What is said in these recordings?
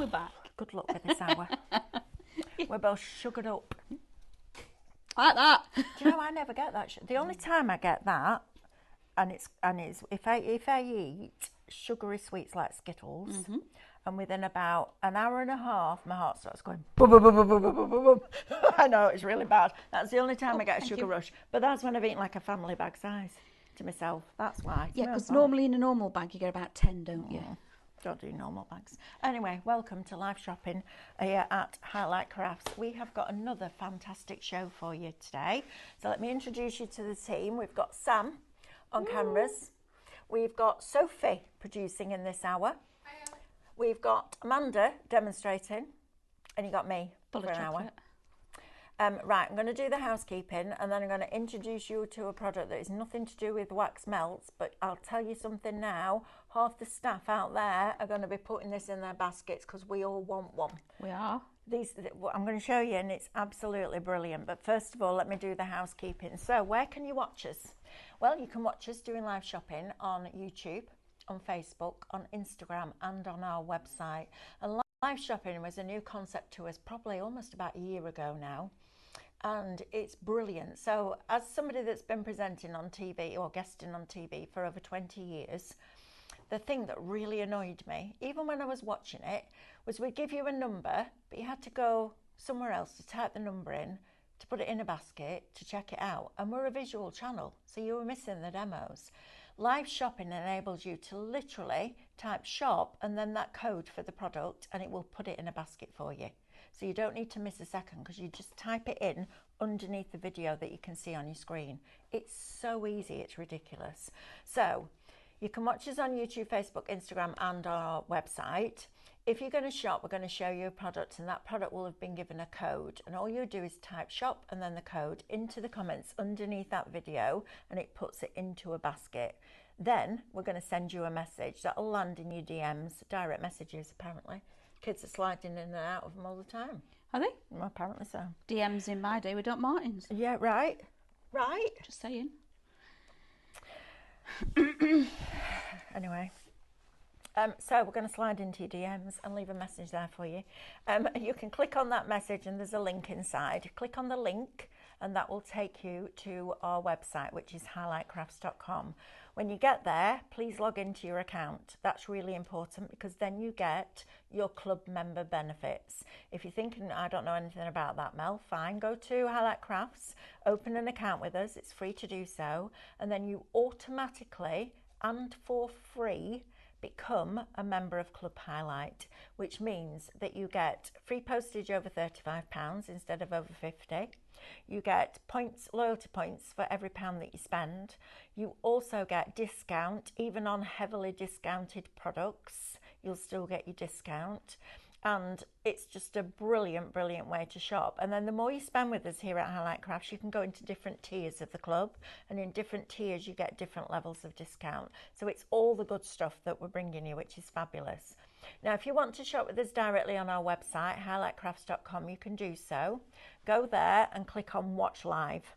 we're back. Good luck with this hour. We're both sugared up. Like that. Do you know I never get that? The only time I get that, and it's if I eat sugary sweets like Skittles, and within about an hour and a half, my heart starts going boom, boom, boom, boom, boom, boom, boom, boom, boom. I know, it's really bad. That's the only time I get a sugar rush. But that's when I've eaten like a family bag size to myself. That's why. Yeah, because normally in a normal bag you get about 10, don't you? Don't do normal bags. Anyway, welcome to live shopping here at Highlight Crafts. We have got another fantastic show for you today. So let me introduce you to the team. We've got Sam on cameras. We've got Sophie producing in this hour. We've got Amanda demonstrating, and you got me Full for of an hour. chocolate. Right, I'm going to do the housekeeping, and then I'm going to introduce you to a product that is nothing to do with wax melts, but I'll tell you something now. Half the staff out there are going to be putting this in their baskets because we all want one. We are. I'm going to show you, and it's absolutely brilliant. But first of all, let me do the housekeeping. So where can you watch us? Well, you can watch us doing live shopping on YouTube, on Facebook, on Instagram, and on our website. And live shopping was a new concept to us probably almost about a year ago now. And it's brilliant. So as somebody that's been presenting on TV or guesting on TV for over 20 years, the thing that really annoyed me, even when I was watching it, was we'd give you a number, but you had to go somewhere else to type the number in, to put it in a basket, to check it out. And we're a visual channel, so you were missing the demos. Live shopping enables you to literally type shop and then that code for the product, and it will put it in a basket for you. So you don't need to miss a second because you just type it in underneath the video that you can see on your screen. It's so easy, it's ridiculous. So you can watch us on YouTube, Facebook, Instagram, and our website. If you're going to shop, we're going to show you a product, and that product will have been given a code. And all you do is type shop and then the code into the comments underneath that video, and it puts it into a basket. Then we're going to send you a message that will land in your DMs, direct messages apparently. Kids are sliding in and out of them all the time. Are they? Well, apparently so. DMs in my day were Doc Martens. Yeah, right. Right. Just saying. Anyway. So we're going to slide into your DMs and leave a message there for you. You can click on that message and there's a link inside. Click on the link and that will take you to our website, which is highlightcrafts.com. When you get there, please log into your account. That's really important because then you get your club member benefits. If you're thinking, I don't know anything about that, Mel, fine, go to Highlight Crafts, open an account with us. It's free to do so. And then you automatically and for free become a member of Club Highlight, which means that you get free postage over £35 instead of over 50. You get points, loyalty points for every pound that you spend. You also get discount, even on heavily discounted products, you'll still get your discount. And it's just a brilliant, brilliant way to shop. And then the more you spend with us here at Highlight Crafts, you can go into different tiers of the club. And in different tiers, you get different levels of discount. So it's all the good stuff that we're bringing you, which is fabulous. Now, if you want to shop with us directly on our website, highlightcrafts.com, you can do so. Go there and click on Watch Live.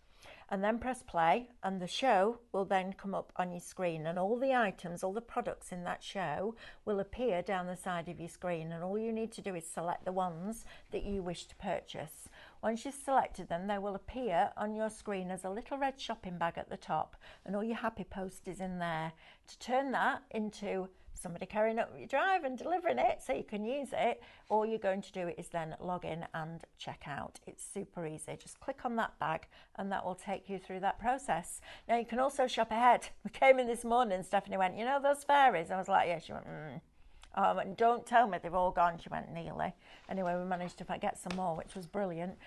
And then press play, and the show will then come up on your screen, and all the items, all the products in that show will appear down the side of your screen, and all you need to do is select the ones that you wish to purchase. Once you've selected them, they will appear on your screen as a little red shopping bag at the top, and all your happy post is in there. To turn that into somebody carrying up your drive and delivering it so you can use it, all you're going to do is then log in and check out. It's super easy. Just click on that bag and that will take you through that process. Now you can also shop ahead. We came in this morning and Stephanie went, you know those fairies? I was like, yeah. She went, and don't tell me they've all gone. She went, nearly. Anyway, we managed to get some more, which was brilliant.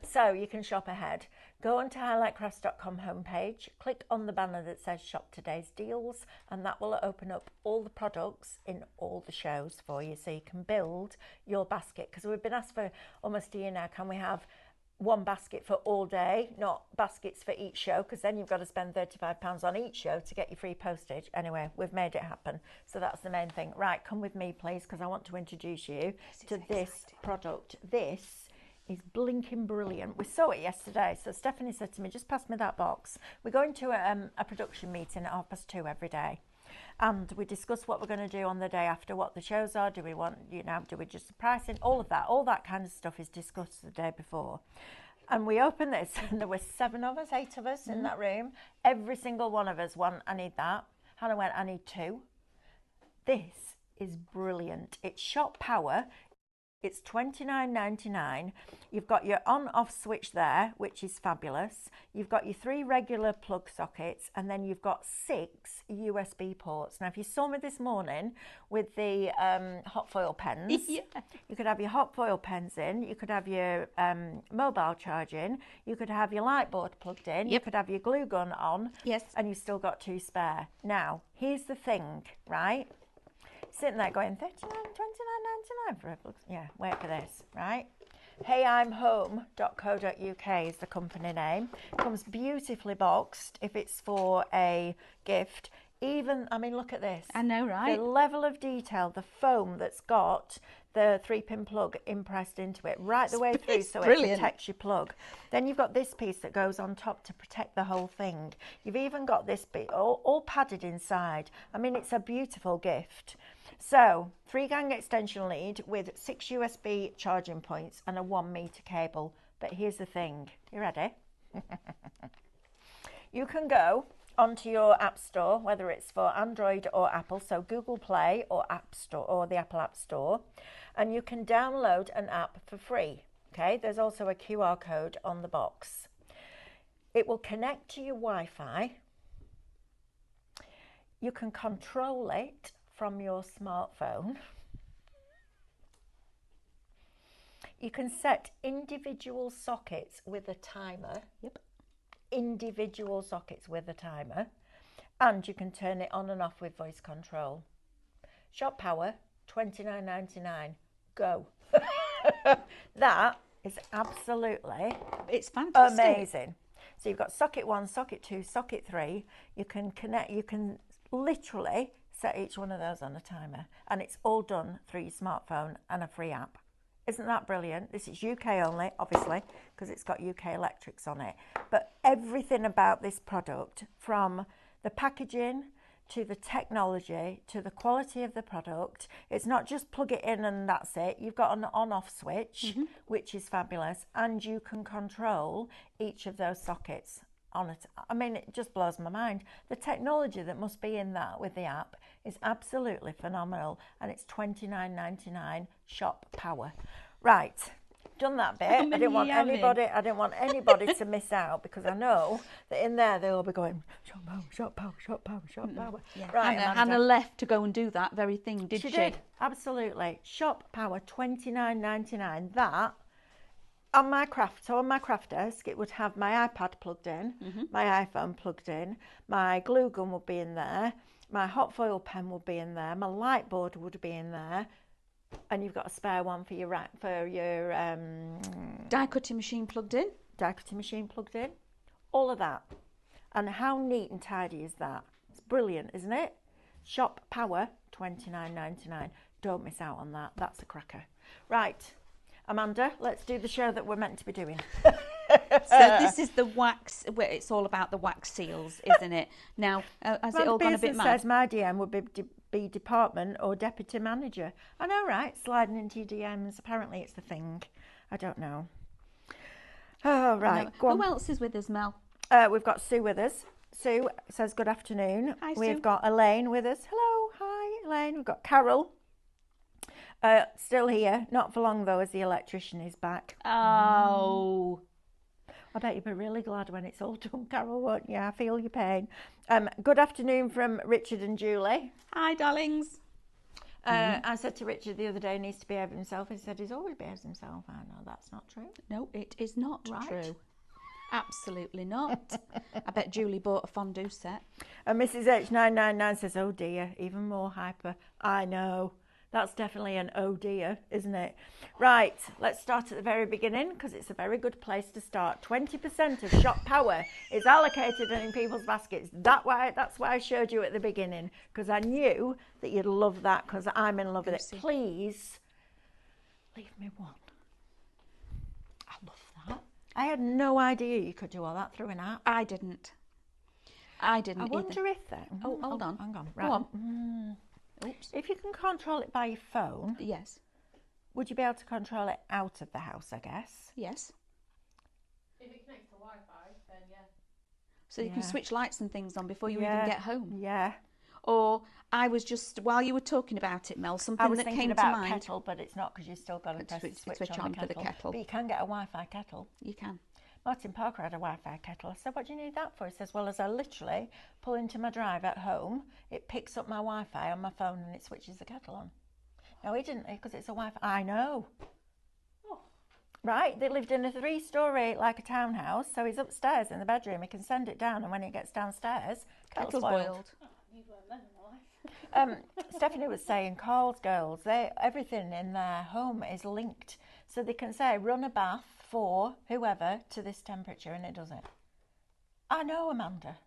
So you can shop ahead. Go onto highlightcrafts.com homepage, click on the banner that says Shop Today's Deals, and that will open up all the products in all the shows for you, so you can build your basket. Because we've been asked for almost a year now, can we have one basket for all day, not baskets for each show, because then you've got to spend £35 on each show to get your free postage. Anyway, we've made it happen. So that's the main thing. Right, come with me, please, because I want to introduce you to this product. This is blinking brilliant. We saw it yesterday. So Stephanie said to me, just pass me that box. We're going to a production meeting at 2:30 every day. And we discuss what we're going to do on the day after, what the shows are. Do we want, do we just pricing? All of that. All that kind of stuff is discussed the day before. And we opened this, and there were 8 of us in that room. Every single one of us went, I need that. Hannah went, I need 2. This is brilliant. It's Shop Power. It's $29.99. You've got your on-off switch there, which is fabulous. You've got your 3 regular plug sockets, and then you've got 6 USB ports. Now, if you saw me this morning with the hot foil pens, Yeah. you could have your hot foil pens in, you could have your mobile charging, you could have your light board plugged in, you could have your glue gun on, Yes. and you've still got 2 spare. Now, here's the thing, right? Sitting there going, $29.99 for a plug. Yeah, wait for this, right? HeyI'mHome.co.uk is the company name. Comes beautifully boxed if it's for a gift. Even, I mean, look at this. I know, right? The level of detail, the foam that's got the 3-pin plug impressed into it right the way through, It's so brilliant. it protects your plug. Then you've got this piece that goes on top to protect the whole thing. You've even got this bit all padded inside. I mean, it's a beautiful gift. So, 3-gang extension lead with 6 USB charging points and a 1-meter cable. But here's the thing. You ready? You can go onto your app store, whether it's for Android or Apple, so Google Play or App Store or the Apple App Store, and you can download an app for free. Okay, there's also a QR code on the box. It will connect to your Wi-Fi. You can control it from your smartphone. You can set individual sockets with a timer. Yep. Individual sockets with a timer, and you can turn it on and off with voice control. Shop Power, $29.99. Go. That is absolutely It's fantastic. amazing. So you've got socket 1, socket 2, socket 3. You can connect, you can literally set each one of those on a timer, and it's all done through your smartphone and a free app. Isn't that brilliant? This is UK only, obviously, because it's got UK electrics on it. But everything about this product, from the packaging to the technology to the quality of the product, it's not just plug it in and that's it. You've got an on-off switch, which is fabulous, and you can control each of those sockets on it. I mean, it just blows my mind. The technology that must be in that with the app is absolutely phenomenal, and it's $29.99. Shop Power. Right, done that bit. I didn't want anybody to miss out, because I know that in there they'll be going Shop Power, Shop Power, Shop Power, Shop Power. Yeah. Right, Hannah left to go and do that very thing, did she? She did, absolutely. Shop Power, $29.99. That on my craft desk, it would have my iPad plugged in, my iPhone plugged in, my glue gun would be in there, my hot foil pen would be in there, my light board would be in there, and you've got a spare one for your Die cutting machine plugged in. Die cutting machine plugged in. All of that. And how neat and tidy is that? It's brilliant, isn't it? Shop Power, $29.99. Don't miss out on that. That's a cracker. Right, Amanda, let's do the show that we're meant to be doing. So this is the wax, where it's all about the wax seals, isn't it? Now, has it all gone a bit Pearson mad? says my DM would be department or deputy manager. I know, right? Sliding into your DMs. Apparently it's the thing. I don't know. Oh, right. No. Go on. Who else is with us, Mel? We've got Sue with us. Sue says good afternoon. Hi, Sue. We've got Elaine with us. Hello. Hi, Elaine. We've got Carol. Still here. Not for long, though, as the electrician is back. Oh. I bet you'll be really glad when it's all done, Carol, won't you? I feel your pain. Good afternoon from Richard and Julie. Hi, darlings. I said to Richard the other day, he needs to behave himself. He said he's always behaves himself. I know that's not true. No, it is not Right. true. Absolutely not. I bet Julie bought a fondue set. And Mrs. H999 says, oh dear, even more hyper. I know. That's definitely an oh dear, isn't it? Right, let's start at the very beginning, because it's a very good place to start. 20% of Shop Power is allocated in people's baskets. That's why I showed you at the beginning, because I knew that you'd love that, because I'm in love with it. Please leave me one. I love that. I had no idea you could do all that through an app. I didn't. I didn't I wonder either. if then... Oh, hold on. Hang on. Go Right. on. Oops. If you can control it by your phone, Yes. would you be able to control it out of the house, I guess? Yes. If it connects to Wi-Fi, then yeah. So you can Yeah. switch lights and things on before you Yeah. even get home. Yeah. Or I was just, while you were talking about it, Mel, something I was that thinking came about to mind. kettle, but it's not because you've still got to press the switch on for the kettle. But you can get a Wi-Fi kettle. You can. Martin Parker had a Wi-Fi kettle. I said, what do you need that for? He says, well, as I literally pull into my drive at home, it picks up my Wi-Fi on my phone and it switches the kettle on. No, he didn't, because it's a Wi-Fi. I know. Oh. Right, they lived in a 3-storey, like a townhouse, so he's upstairs in the bedroom. He can send it down, and when he gets downstairs, kettle's boiled. Oh, I need one of them in my life. Stephanie was saying, Carl's girls, everything in their home is linked. So they can say, run a bath for whoever to this temperature, and it does it. I know, Amanda.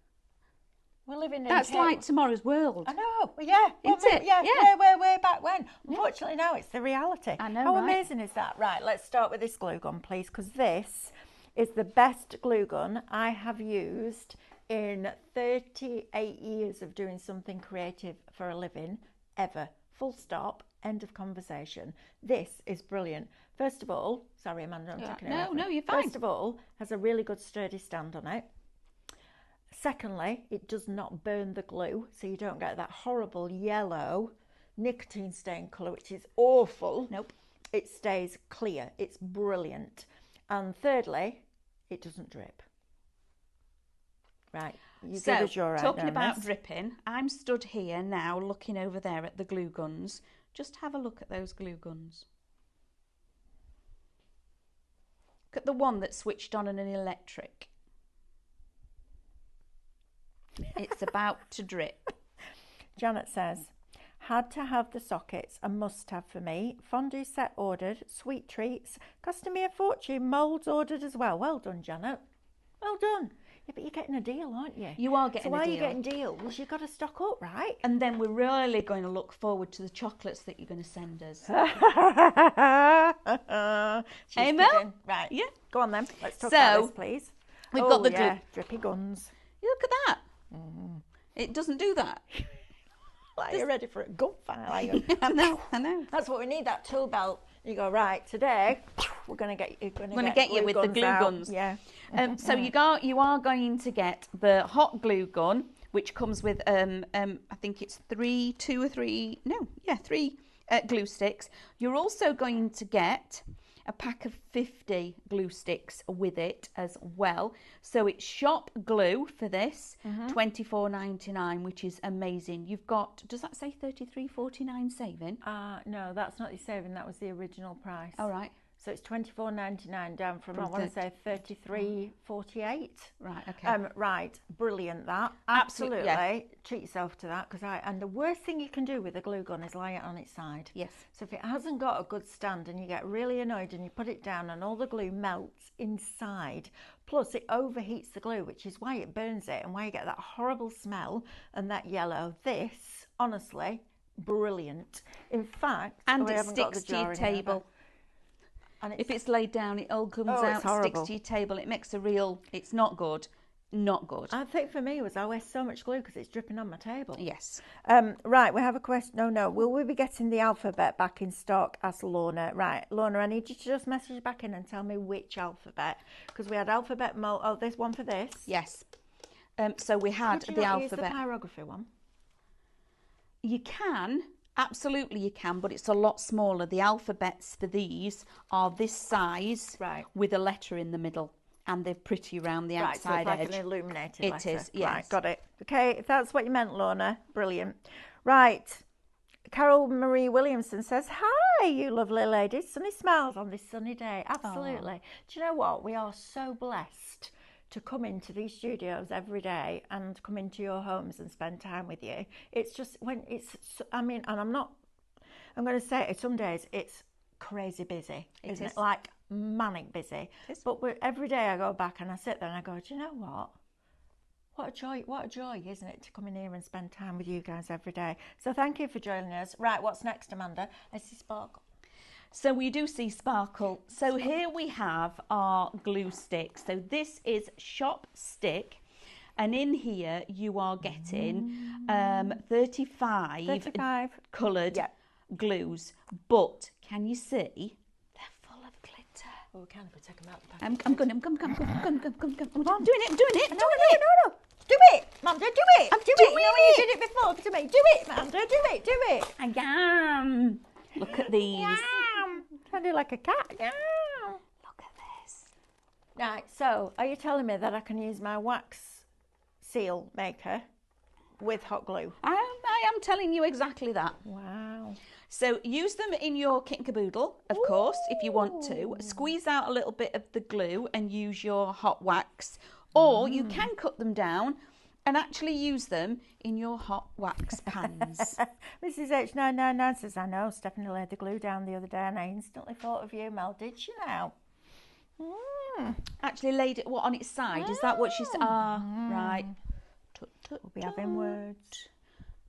We're living in... That's like tomorrow's world. I know, well, yeah. Isn't it? Yeah, Yeah. way back when. Unfortunately, now it's the reality. I know, How right? amazing is that? Right, let's start with this glue gun, please, because this is the best glue gun I have used in 38 years of doing something creative for a living, ever. Full stop, end of conversation. This is brilliant. First of all, sorry, Amanda, I'm taking it over. No, you're fine. First of all, has a really good sturdy stand on it. Secondly, it does not burn the glue, so you don't get that horrible yellow nicotine stain colour, which is awful. Nope. It stays clear. It's brilliant. And thirdly, it doesn't drip. Right, you So, give us your talking now, about miss. dripping, I'm stood here now looking over there at the glue guns. Just have a look at those glue guns. Look at the one that's switched on an electric. It's about to drip. Janet says, had to have the sockets, a must-have for me. Fondue set ordered, sweet treats, costing me a fortune. Moulds ordered as well. Well done, Janet. Well done. Yeah, but you're getting a deal, aren't you? You are getting so a why deal. are you getting deals? You've got to stock up, right? And then we're really going to look forward to the chocolates that you're going to send us. She's Hey, Mel? kidding. Right. Yeah. Go on then. Let's talk So, about this, please. we've got the yeah. glue. Drippy guns. Look at that. It doesn't do that. Like you're ready for a gunfire. Like I know. That's what we need, that tool belt. You go, right, today we're going to get you. I'm going to get you with the glue out. guns. Yeah. So you are going to get the hot glue gun, which comes with I think it's three glue sticks. You're also going to get a pack of 50 glue sticks with it as well. So it's shop glue for this, $24.99, which is amazing. You've got, does that say $33.49 saving? No, that's not your saving. That was the original price. All right. So it's $24.99 down from I want to say $33.48. Right. Okay. Right, brilliant that. Absolutely, Absolutely. yeah. Treat yourself to that and the worst thing you can do with a glue gun is lie it on its side. Yes. So if it hasn't got a good stand and you get really annoyed and you put it down and all the glue melts inside, plus it overheats the glue, which is why it burns it and why you get that horrible smell and that yellow. This, honestly, brilliant. In fact, And we it haven't got the sticks to your jar in here, table. and If it's laid down, it all comes Oh, it's out, horrible. sticks to your table. It makes a real, it's not good. Not good. I think for me was I waste so much glue because it's dripping on my table. Yes. Right, we have a question. No. Will we be getting the alphabet back in stock? Asked Lorna. Right, Lorna, I need you to just message back in and tell me which alphabet. Because we had alphabet mold. Oh, there's one for this. Yes. So we had Could you the not use alphabet. the pyrography one? You can, absolutely you can, but it's a lot smaller. The alphabets for these are this size, Right. with a letter in the middle, and they're pretty around the Right, so outside it's like edge. an illuminated It letter. is, yes. Right, got it. Okay, if that's what you meant, Lorna, brilliant. Right, Carol Marie Williamson says, hi, you lovely ladies. Sunny smiles on this sunny day. Absolutely. Do you know what? We are so blessed to come into these studios every day and come into your homes and spend time with you. It's just when it's, I mean, and I'm going to say it, some days it's crazy busy, isn't it? Like manic busy. But every day I go back and I sit there and I go, do you know what? What a joy, isn't it, to come in here and spend time with you guys every day. So thank you for joining us. Right, what's next, Amanda? Let's see Sparkle. So we do see sparkle. So here we have our glue stick. So this is Shop Stick. And in here you are getting 35 coloured glues. But can you see? They're full of glitter. Oh, we can if we take them out the pack. I'm doing it. No. Do it, Amanda, do it. I'm do doing it. You know when you did it before to me. Do it, Amanda, do it. I am. Look at these. I do like a cat. Look at this. Right, so are you telling me that I can use my wax seal maker with hot glue? I am telling you exactly that. Wow. So use them in your kit and caboodle, of course, if you want to. Squeeze out a little bit of the glue and use your hot wax. Or you can cut them down and actually use them in your hot wax pans. Mrs. H999 says, I know, Stephanie laid the glue down the other day and I instantly thought of you, Mel. Did she now? Actually laid it on its side? Is that what she said? Right. We'll be having words.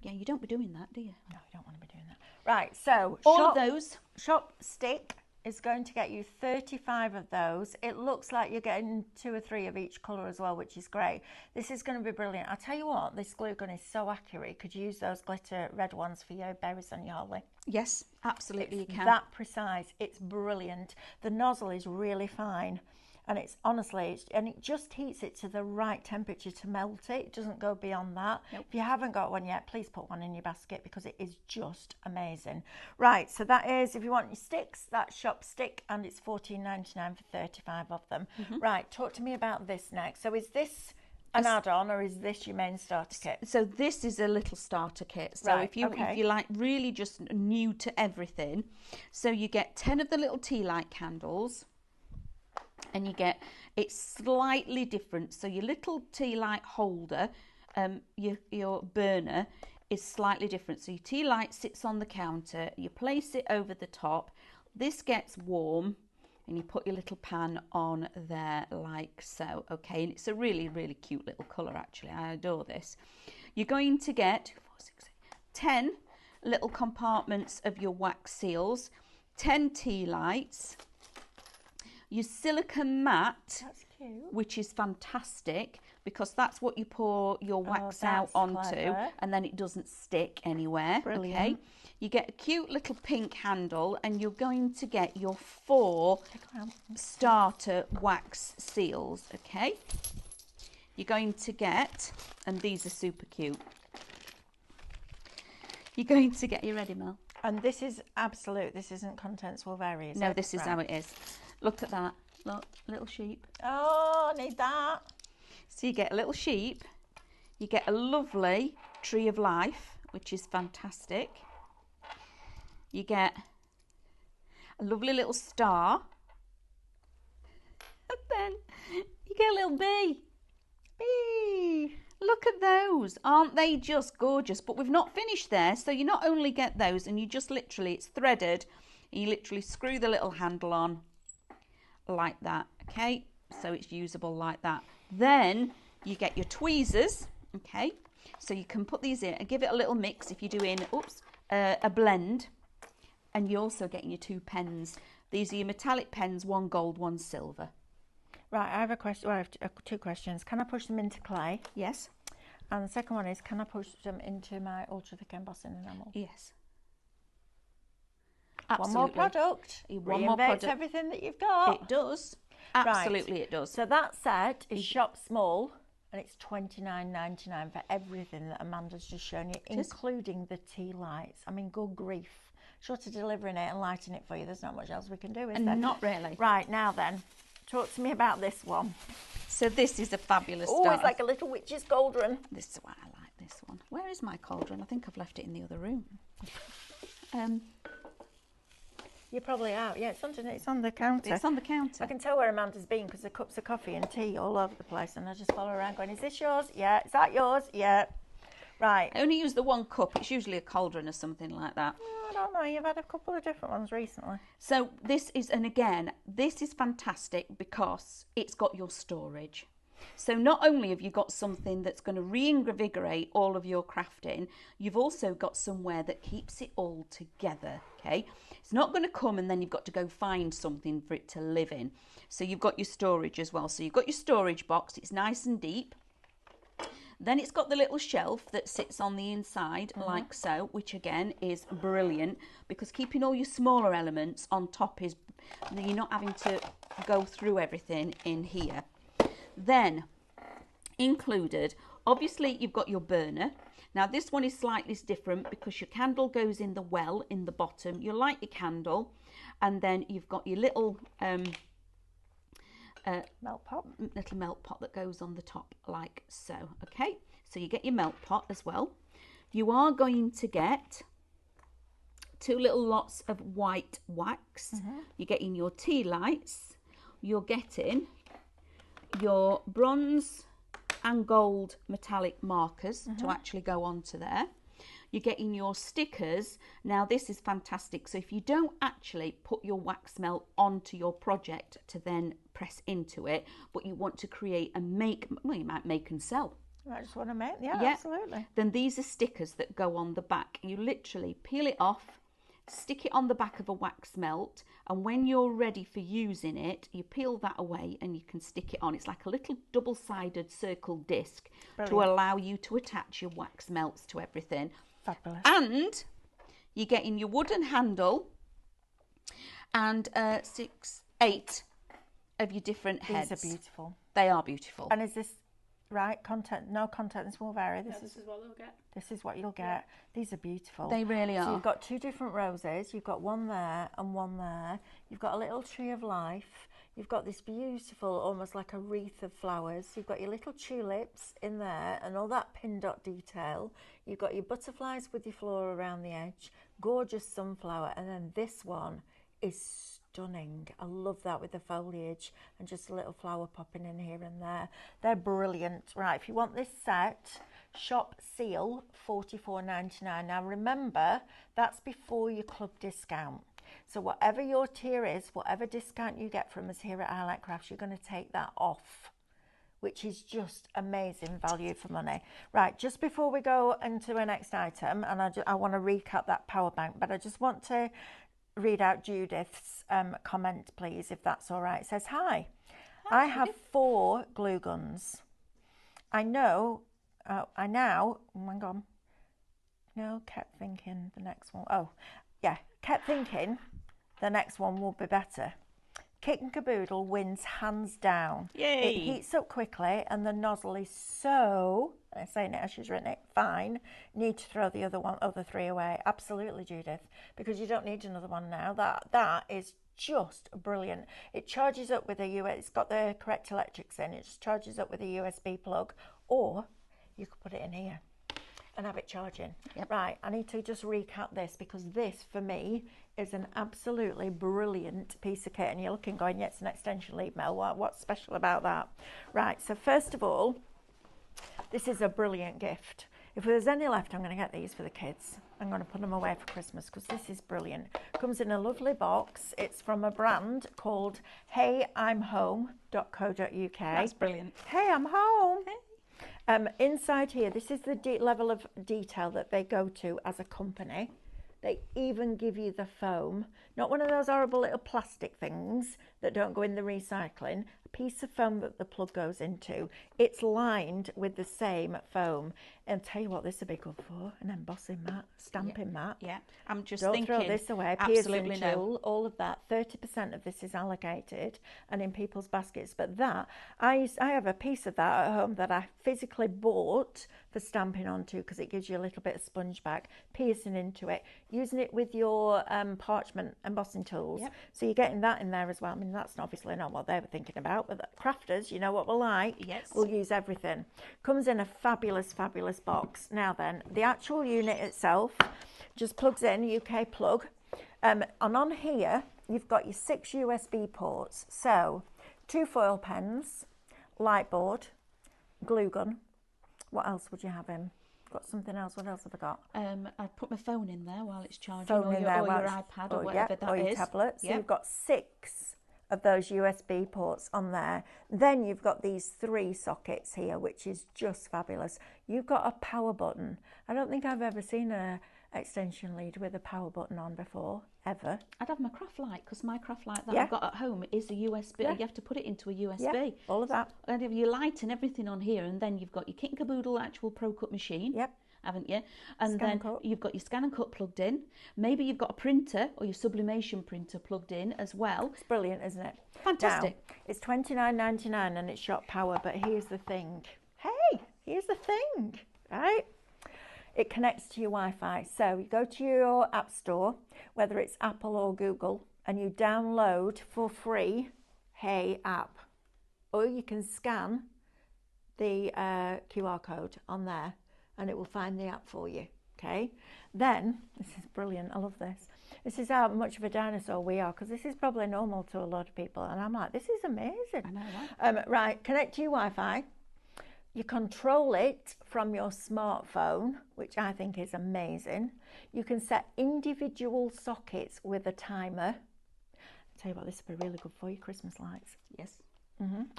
Yeah, you don't be doing that, do you? No, you don't want to be doing that. Right, so all of those. Shop Stick is going to get you 35 of those. It looks like you're getting 2 or 3 of each colour as well, which is great. This is going to be brilliant. I'll tell you what, this glue gun is so accurate. You could use those glitter red ones for your berries and your holly. Yes, absolutely you can. That precise. It's brilliant. The nozzle is really fine. And it's honestly, and it just heats it to the right temperature to melt it. It doesn't go beyond that. Nope. If you haven't got one yet, please put one in your basket because it is just amazing. Right, so that is, if you want your sticks, that's Shop Stick, and it's $14.99 for 35 of them. Right, talk to me about this next. So is this an add-on or is this your main starter kit? So this is a little starter kit. So Right, if you like really just new to everything, so you get 10 of the little tea light candles. And you get, it's slightly different. So your little tea light holder, your burner is slightly different. So your tea light sits on the counter, you place it over the top, this gets warm and you put your little pan on there like so. Okay, and it's a really, really cute little colour actually. I adore this. You're going to get 10 little compartments of your wax seals, 10 tea lights, your silicone mat, That's cute. which is fantastic because that's what you pour your wax out onto, clever. and then it doesn't stick anywhere. Brilliant. Okay, you get a cute little pink handle, and you're going to get your 4 starter wax seals. Okay, you're going to get, and these are super cute. You're going to get, you ready, Mel? And this is absolute. This isn't contents will vary. No, this is how it is. Look at that. Look, little sheep. Oh, I need that. So you get a little sheep. You get a lovely tree of life, which is fantastic. You get a lovely little star. And then you get a little bee. Bee. Look at those. Aren't they just gorgeous? But we've not finished there. So you not only get those, and you just literally, it's threaded. And you literally screw the little handle on like that. Okay, so it's usable like that. Then you get your tweezers. Okay, so you can put these in and give it a little mix if you're doing a blend. And you're also getting your 2 pens. These are your metallic pens, 1 gold, 1 silver. Right, I have a question. Well, I have 2 questions. Can I push them into clay? Yes. And the second one is, can I push them into my ultra thick embossing enamel? Yes. One more product. One more product. Everything that you've got. It does. Absolutely, Right. it does. So that set is Shop Small, and it's $29.99 for everything that Amanda's just shown you, including the tea lights. I mean, good grief. Short of delivering it and lighting it for you, there's not much else we can do, is there? Not really. Right, now then, talk to me about this one. So this is a fabulous Oh, start. it's like a little witch's cauldron. This is why I like this one. Where is my cauldron? I think I've left it in the other room. You're probably out. Yeah, it's on the counter. It's on the counter. I can tell where Amanda's been because the cups of coffee and tea all over the place, and I just follow around going, is this yours? Yeah. Is that yours? Yeah. Right. I only use the 1 cup. It's usually a cauldron or something like that. I don't know. You've had a couple of different ones recently. So this is, and again, this is fantastic because it's got your storage. So not only have you got something that's going to reinvigorate all of your crafting, you've also got somewhere that keeps it all together, okay? It's not going to come and then you've got to go find something for it to live in. So you've got your storage as well. So you've got your storage box. It's nice and deep. Then it's got the little shelf that sits on the inside like so, which again is brilliant because keeping all your smaller elements on top is, you're not having to go through everything in here. Then included, obviously you've got your burner. Now this one is slightly different because your candle goes in the well in the bottom. You light your candle and then you've got your little melt pot. Little melt pot that goes on the top like so. Okay, so you get your melt pot as well. You are going to get 2 little lots of white wax. You're getting your tea lights. You're getting your bronze and gold metallic markers to actually go onto there. You're getting your stickers. Now this is fantastic. So if you don't actually put your wax melt onto your project to then press into it, but you want to create and make, well, you might make and sell. I just want to make, yeah, absolutely. Then these are stickers that go on the back. You literally peel it off, stick it on the back of a wax melt, and when you're ready for using it, you peel that away and you can stick it on. It's like a little double-sided circle disc to allow you to attach your wax melts to everything. Fabulous. And you're getting your wooden handle and 8 of your different heads. These are beautiful. They are beautiful. And is this right? Content? No content. This will vary. This is what they'll get. This is what you'll get. These are beautiful. They really are. So you've got 2 different roses. You've got one there and one there. You've got a little tree of life. You've got this beautiful, almost like a wreath of flowers. You've got your little tulips in there and all that pin dot detail. You've got your butterflies with your flora around the edge. Gorgeous sunflower. And then this one is stunning. I love that with the foliage and just a little flower popping in here and there. They're brilliant. Right, if you want this set, shop seal $44.99. Now remember, that's before your club discount. So whatever your tier is, whatever discount you get from us here at I Like Crafts, you're going to take that off, which is just amazing value for money. Right, just before we go into the next item, and I want to recap that power bank, but I just want to read out Judith's comment, please, if that's all right. It says, hi, I have 4 glue guns. I now, oh my God, no, kept thinking the next one. Oh, yeah, kept thinking the next one will be better. Kit and Caboodle wins hands down. Yay. It heats up quickly and the nozzle is so, I'm saying it as she's written it, fine. Need to throw the other 3 away. Absolutely, Judith, because you don't need another one now. That is just brilliant. It charges up with it's got the correct electrics in. It just charges up with a USB plug, or you could put it in here and have it charging. Yep. Right, I need to just recap this because this, for me, is an absolutely brilliant piece of kit. And you're looking going, yeah, it's an extension lead, Mel. What's special about that? Right, so first of all, this is a brilliant gift. If there's any left, I'm going to get these for the kids. I'm going to put them away for Christmas because this is brilliant. Comes in a lovely box. It's from a brand called heyimhome.co.uk. That's brilliant. Hey, I'm home. Hey. Inside here, this is the level of detail that they go to as a company. They even give you the foam, not one of those horrible little plastic things that don't go in the recycling, a piece of foam that the plug goes into. It's lined with the same foam. And tell you what, this would be good for an embossing mat, stamping mat. Yeah, I'm just Don't thinking. throw this away. Absolutely Piercing tool, all of that. 30% of this is allocated and in people's baskets. But that, I have a piece of that at home that I physically bought for stamping onto because it gives you a little bit of sponge back, piercing into it, using it with your parchment embossing tools. Yep. So you're getting that in there as well. I mean, that's obviously not what they were thinking about, but the crafters, you know what we're like. Yes. We'll use everything. Comes in a fabulous, fabulous box. Now then, the actual unit itself just plugs in, UK plug. And on here, you've got your 6 USB ports. So 2 foil pens, light board, glue gun. What else would you have in? Got something else? What else have I got? I put my phone in there while it's charging, Phone or in your, there or while your it's- iPad or whatever that or your is. tablet. So Yep. you've got 6 of those USB ports on there. Then you've got these 3 sockets here, which is just fabulous. You've got a power button. I don't think I've ever seen a extension lead with a power button on before, ever. I'd have my craft light, because my craft light that Yeah. I've got at home is a USB. Yeah. You have to put it into a USB. Yeah, all of that. And have your light and everything on here, and then you've got your kit and caboodle actual Pro Cut machine. Yep. Haven't you? And Scan then and cut. you've got your scan and cut plugged in. Maybe you've got a printer or your sublimation printer plugged in as well. It's brilliant, isn't it? Fantastic. Now, it's $29.99 and it's shop power, but here's the thing. Hey, here's the thing, right? It connects to your Wi-Fi. So you go to your app store, whether it's Apple or Google, and you download for free Hey app. Or you can scan the QR code on there and it will find the app for you, okay? Then, this is brilliant, I love this. This is how much of a dinosaur we are, because this is probably normal to a lot of people. And I'm like, this is amazing. I know, right? Right, connect to your Wi-Fi. You control it from your smartphone, which I think is amazing. You can set individual sockets with a timer. I'll tell you what, this would be really good for your Christmas lights. Yes.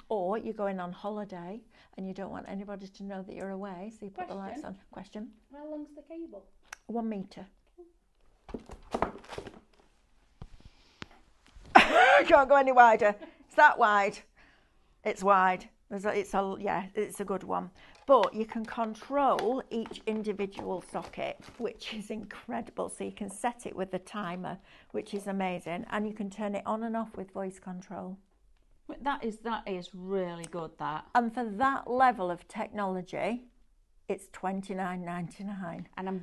Or you're going on holiday and you don't want anybody to know that you're away, so you put the lights on. Question? How long's the cable? 1 metre. Can't go any wider. It's that wide. It's wide. It's a good one. But you can control each individual socket, which is incredible. So you can set it with the timer, which is amazing, and you can turn it on and off with voice control. That is really good, that. And for that level of technology, it's $29.99. And I'm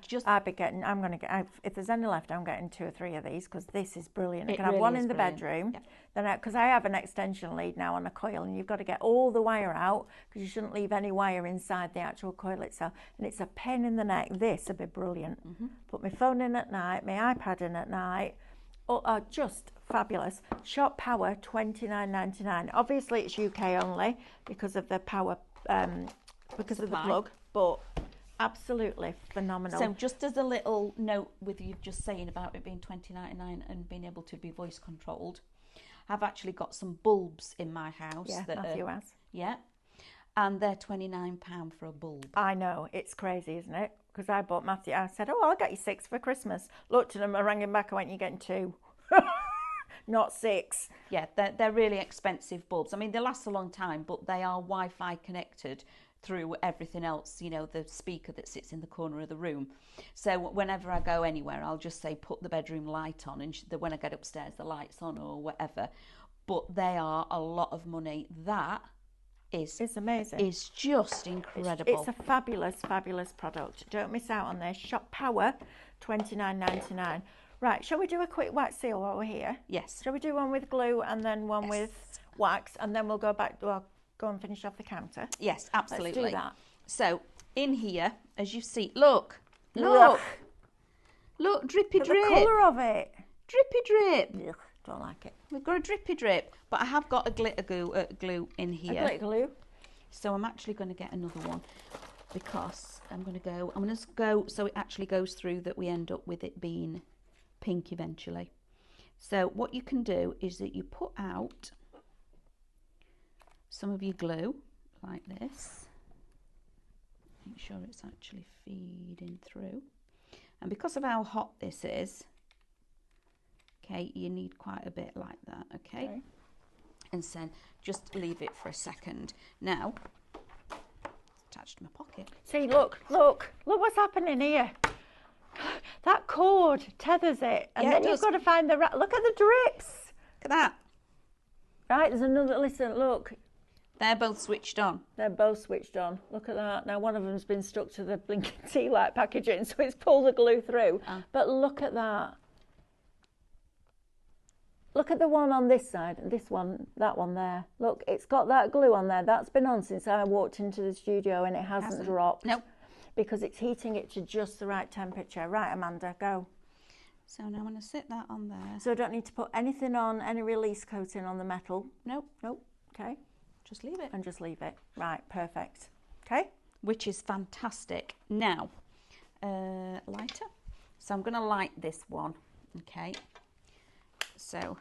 going to get, if there's any left, I'm getting 2 or 3 of these, because this is brilliant. I can have really one is in the brilliant. bedroom, Yeah. then because I have an extension lead now on a coil, and you've got to get all the wire out, because you shouldn't leave any wire inside the actual coil itself. And it's a pain in the neck. This would be brilliant. Put my phone in at night, my iPad in at night. Oh, just fabulous. Shop power, $29.99. Obviously, it's UK only because of the power, because of the Supply. plug, but absolutely phenomenal. So just as a little note with you just saying about it being $20.99 and being able to be voice controlled, I've actually got some bulbs in my house. Yeah, that Matthew are, has. Yeah, and they're £29 for a bulb. I know, it's crazy, isn't it? Because I bought Matthew, I said, oh, I'll get you 6 for Christmas. Looked at him, I rang him back, I went, you're getting 2. Not 6. Yeah, they're really expensive bulbs. I mean, they last a long time, but they are Wi-Fi connected through everything else, you know, the speaker that sits in the corner of the room. So whenever I go anywhere, I'll just say, put the bedroom light on, and when I get upstairs, the light's on or whatever. But they are a lot of money. That It's amazing. is just incredible. It's a fabulous, fabulous product. Don't miss out on this. Shop power, $29.99. Right, shall we do a quick wax seal while we're here? Yes. Shall we do one with glue and then one with wax, and then we'll go back, well, go and finish off the counter? Yes, absolutely. Let's do that. So in here, as you see, look, Look. drippy The drip, colour of it. drippy drip. Ugh, don't like it. We've got a drippy drip, but I have got a glitter glue in here. Glitter glue. So I'm actually going to get another one, because I'm going to go so it actually goes through, that we end up with it being pink eventually. So what you can do is that you put out some of your glue like this. Make sure it's actually feeding through. And because of how hot this is, okay, you need quite a bit like that, okay? And then just leave it for a second. Now, it's attached to my pocket. See, look what's happening here. That cord tethers it, and Yeah, then it you've does. got to find the look at the drips. Look at that. Right, there's another, listen, look. They're both switched on. They're both switched on. Look at that. Now one of them's been stuck to the blinking tea light packaging, so it's pulled the glue through. But look at that. Look at the one on this side, and this one, that one there. Look, it's got that glue on there. That's been on since I walked into the studio, and it hasn't dropped. Nope. Because it's heating it to just the right temperature. Right, Amanda, go. So now I'm going to sit that on there. So I don't need to put anything on, any release coating on the metal. Nope, Nope. Okay. just leave it. And just leave it. Right, perfect. Okay. Which is fantastic. Now, lighter. So I'm going to light this one, okay? So,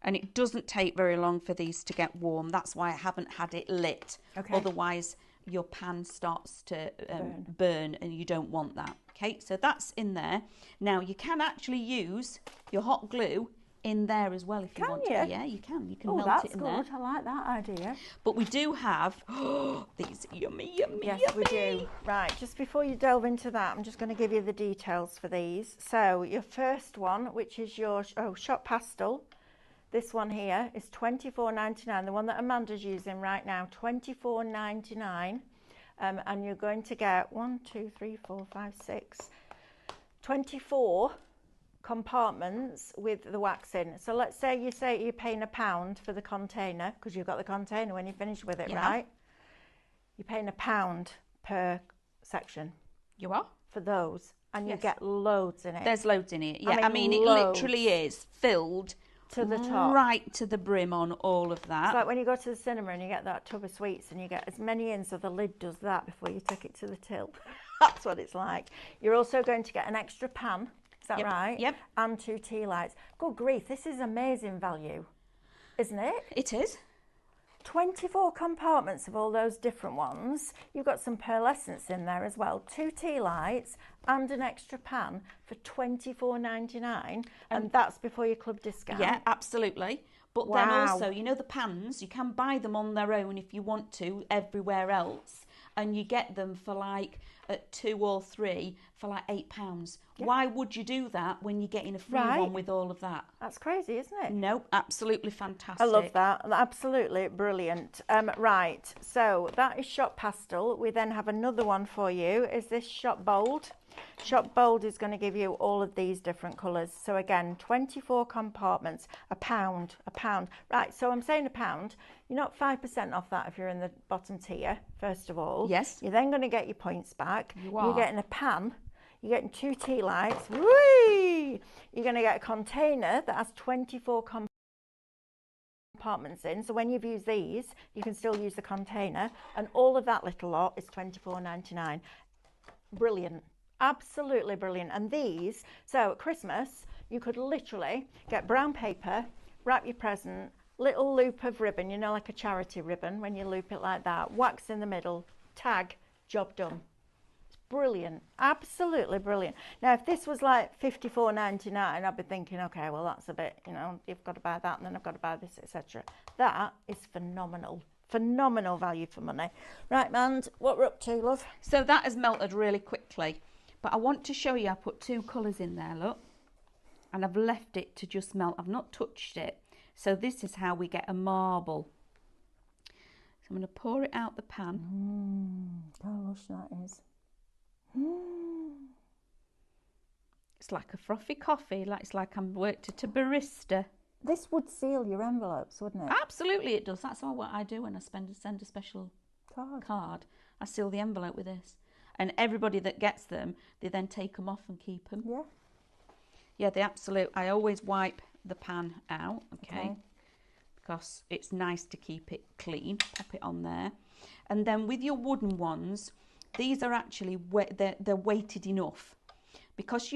and it doesn't take very long for these to get warm. That's why I haven't had it lit. Okay. Otherwise, your pan starts to burn, and you don't want that. Okay, so that's in there. Now you can actually use your hot glue in there as well if you want to. Yeah, you can. You can melt it in there. Oh, that's good. I like that idea. But we do have these yummy. Yes, we do. Right, just before you delve into that, I'm just going to give you the details for these. So your first one, which is your shop pastel, this one here is $24.99. The one that Amanda's using right now, $24.99. And you're going to get 24 compartments with the wax in. So let's say you're paying £1 for the container, because you've got the container when you finish with it, right? You're paying £1 per section. You are? For those. And you get loads in it. There's loads in it. Yeah, I mean it literally is filled to the top. Right to the brim on all of that. It's like when you go to the cinema and you get that tub of sweets and you get as many in, so the lid does that before you take it to the till. That's what it's like. You're also going to get an extra pan. Is that right? Yep. And 2 tea lights. Good grief, this is amazing value, isn't it? It is. 24 compartments of all those different ones. You've got some pearlescence in there as well. 2 tea lights and an extra pan for $24.99, and that's before your club discount. Yeah, absolutely. But then also, you know, the pans, you can buy them on their own if you want to everywhere else, and you get them for like 2 or 3 for like £8. Yeah. Why would you do that when you're getting a free one with all of that? That's crazy, isn't it? No, absolutely fantastic. I love that. Absolutely brilliant. Right, so that is Shop Pastel. We then have another one for you. Is this Shop Bold? Shop Bold is going to give you all of these different colours. So again, 24 compartments, £1. Right, so I'm saying £1. You're not 5% off that if you're in the bottom tier, first of all. Yes. You're then going to get your points back. You are. You're getting a pan. You're getting 2 tea lights. Whee! You're going to get a container that has 24 compartments in. So when you've used these, you can still use the container. And all of that little lot is $24.99. Brilliant. Absolutely brilliant. And these, so at Christmas, you could literally get brown paper, wrap your present, little loop of ribbon, you know, like a charity ribbon, when you loop it like that, wax in the middle, tag, job done. It's brilliant. Absolutely brilliant. Now, if this was like $54.99, I'd be thinking, okay, well, that's a bit, you know, you've got to buy that and then I've got to buy this, etc. That is phenomenal. Phenomenal value for money. Right, Mand, what we're up to, love? So that has melted really quickly. But I want to show you, I put 2 colours in there, look. And I've left it to just melt. I've not touched it. So this is how we get a marble. So I'm going to pour it out the pan. How lush that is. It's like a frothy coffee. It's like I'm worked at a barista. This would seal your envelopes, wouldn't it? Absolutely it does. That's all what I do when I send a special card. I seal the envelope with this. And everybody that gets them, they then take them off and keep them. Yeah. Yeah, I always wipe the pan out, okay? Because it's nice to keep it clean. Pop it on there. And then with your wooden ones, these are actually, they're weighted enough. Because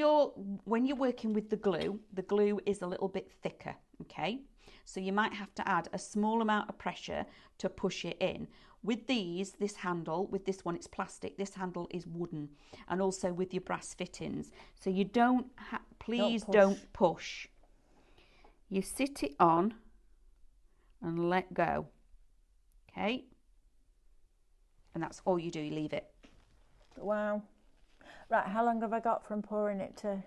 when you're working with the glue is a little bit thicker, okay? So you might have to add a small amount of pressure to push it in. With these, this handle, with this one it's plastic, this handle is wooden, and also with your brass fittings. So you don't, please don't push. You sit it on and let go, okay? And that's all you do, you leave it. Wow. Right, how long have I got from pouring it to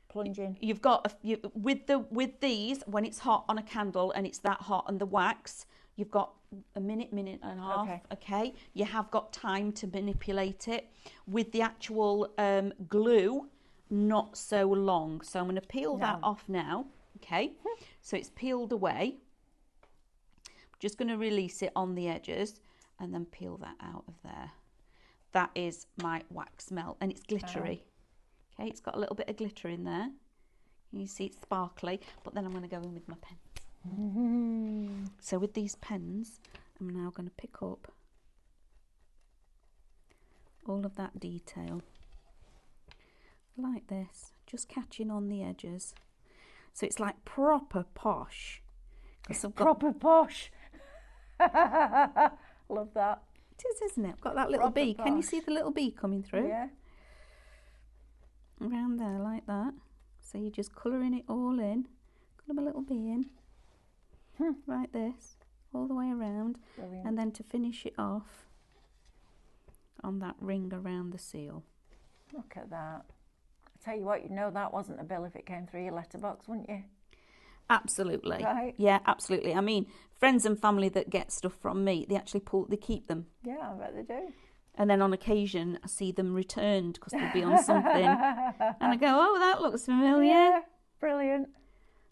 plunging? You've got, with these, when it's hot on a candle and it's that hot and the wax, you've got a minute and a half, okay? You have got time to manipulate it. With the actual glue, not so long. So I'm going to peel that off now, okay? So it's peeled away. I'm just going to release it on the edges and then peel that out of there. That is my wax melt, and it's glittery. Okay, it's got a little bit of glitter in there. You see it's sparkly, but then I'm going to go in with my pen. So with these pens, I'm now going to pick up all of that detail like this, just catching on the edges. So it's like proper posh. Proper posh. Love that. It is, isn't it? Got that little Proper bee. Can you see posh. the little bee coming through? Yeah. Around there like that. So you're just colouring it all in. Got a little bee in. Like this. All the way around. Brilliant. And then to finish it off on that ring around the seal. Look at that. I tell you what, you know that wasn't a bill if it came through your letterbox, wouldn't you? Absolutely. Right. Yeah, absolutely. I mean, friends and family that get stuff from me, they actually they keep them. Yeah, I bet they do. And then on occasion, I see them returned because they'll be on something. And I go, oh, that looks familiar. Yeah, brilliant.